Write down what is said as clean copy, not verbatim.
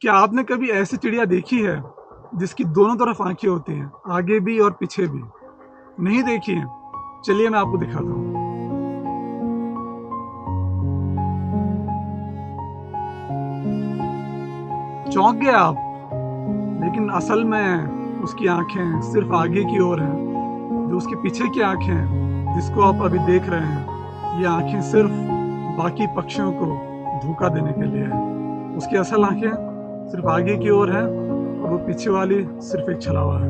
क्या आपने कभी ऐसी चिड़िया देखी है जिसकी दोनों तरफ आंखें होती हैं, आगे भी और पीछे भी? नहीं देखी है? चलिए मैं आपको दिखाता हूँ। चौंक गए आप? लेकिन असल में उसकी आंखें सिर्फ आगे की ओर हैं। जो उसके पीछे की आंखें हैं, जिसको आप अभी देख रहे हैं, ये आंखें सिर्फ बाकी पक्षियों को धोखा देने के लिए है। उसकी असल आंखें सिर्फ आगे की ओर हैं और वो पीछे वाली सिर्फ एक छलावा है।